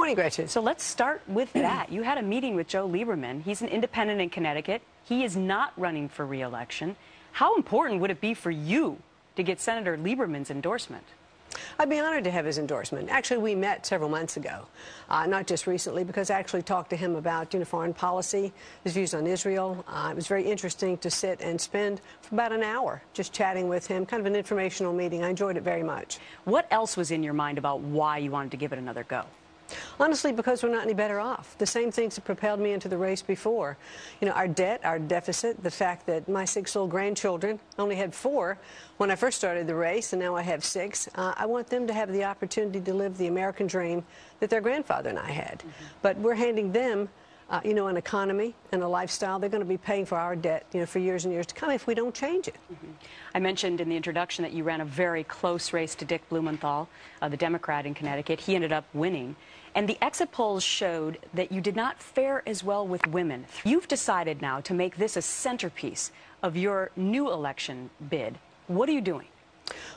morning, Gretchen. So let's start with that. You had a meeting with Joe Lieberman. He's an independent in Connecticut. He is not running for re-election. How important would it be for you to get Senator Lieberman's endorsement? I'd be honored to have his endorsement. Actually, we met several months ago, not just recently, because I actually talked to him about foreign policy, his views on Israel. It was very interesting to sit and spend for about an hour just chatting with him, kind of an informational meeting. I enjoyed it very much. What else was in your mind about why you wanted to give it another go? Honestly, because we're not any better off. The same things that propelled me into the race before. Our debt, our deficit, the fact that my 6 little grandchildren only had 4 when I first started the race, and now I have 6. I want them to have the opportunity to live the American dream that their grandfather and I had. But we're handing them an economy and a lifestyle. They're going to be paying for our debt, for years and years to come if we don't change it. I mentioned in the introduction that you ran a very close race to Dick Blumenthal, the Democrat in Connecticut. He ended up winning. And the exit polls showed that you did not fare as well with women. You've decided now to make this a centerpiece of your new election bid. What are you doing?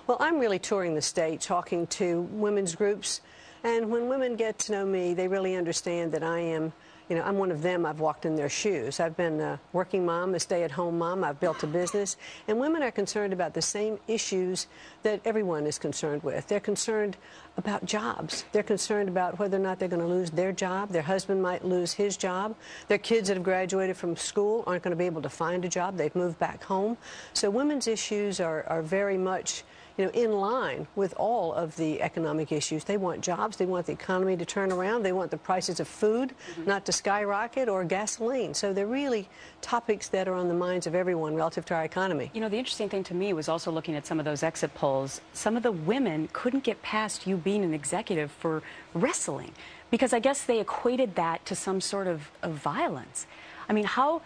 Well, I'm really touring the state, talking to women's groups. And when women get to know me, they really understand that I am, I'm one of them. I've walked in their shoes. I've been a working mom, a stay-at-home mom. I've built a business. And women are concerned about the same issues that everyone is concerned with. They're concerned about jobs. They're concerned about whether or not they're going to lose their job. Their husband might lose his job. Their kids that have graduated from school aren't going to be able to find a job. They've moved back home. So women's issues are very much in line with all of the economic issues. They want jobs. They want the economy to turn around. They want the prices of food not to skyrocket, or gasoline. So they're really topics that are on the minds of everyone relative to our economy. The interesting thing to me was also looking at some of those exit polls. Some of the women couldn't get past you being an executive for wrestling, because I guess they equated that to some sort of violence. I mean, how...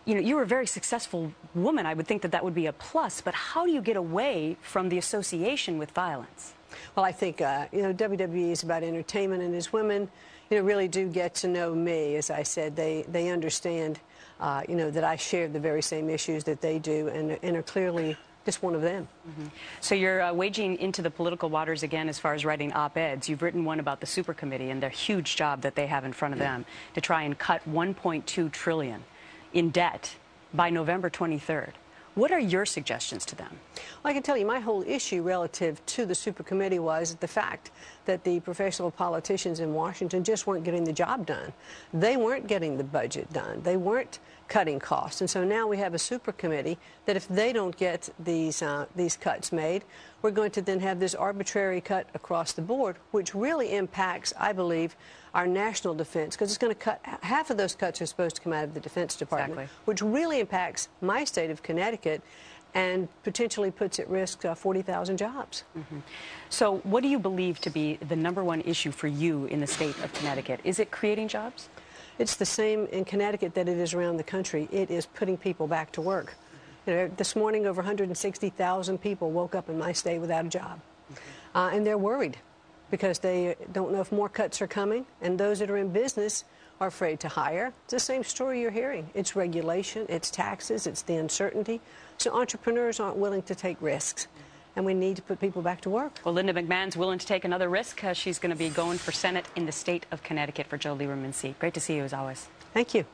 you were a very successful woman. I would think that that would be a plus. But how do you get away from the association with violence? Well, I think, WWE is about entertainment. And as women, really do get to know me, as I said, they understand, that I share the very same issues that they do, and are clearly just one of them. So you're wading into the political waters again as far as writing op-eds. You've written one about the super committee and the huge job that they have in front of them to try and cut $1.2 trillion in debt by November 23rd. What are your suggestions to them? Well, I can tell you my whole issue relative to the super committee was the fact that the professional politicians in Washington just weren't getting the job done. They weren't getting the budget done. They weren't cutting costs. And so now we have a super committee that if they don't get these cuts made, we're going to then have this arbitrary cut across the board, which really impacts, I believe, our national defense, because it's going to cut, half of those cuts are supposed to come out of the Defense Department, which really impacts my state of Connecticut and potentially puts at risk 40,000 jobs. So what do you believe to be the #1 issue for you in the state of Connecticut? Is it creating jobs? It's the same in Connecticut that it is around the country. It is putting people back to work. This morning, over 160,000 people woke up in my state without a job. And they're worried because they don't know if more cuts are coming, and those that are in business are afraid to hire. It's the same story you're hearing. It's regulation, it's taxes, it's the uncertainty. So entrepreneurs aren't willing to take risks, and we need to put people back to work. Well, Linda McMahon's willing to take another risk. She's going to be going for Senate in the state of Connecticut for Joe Lieberman's seat. Great to see you, as always. Thank you.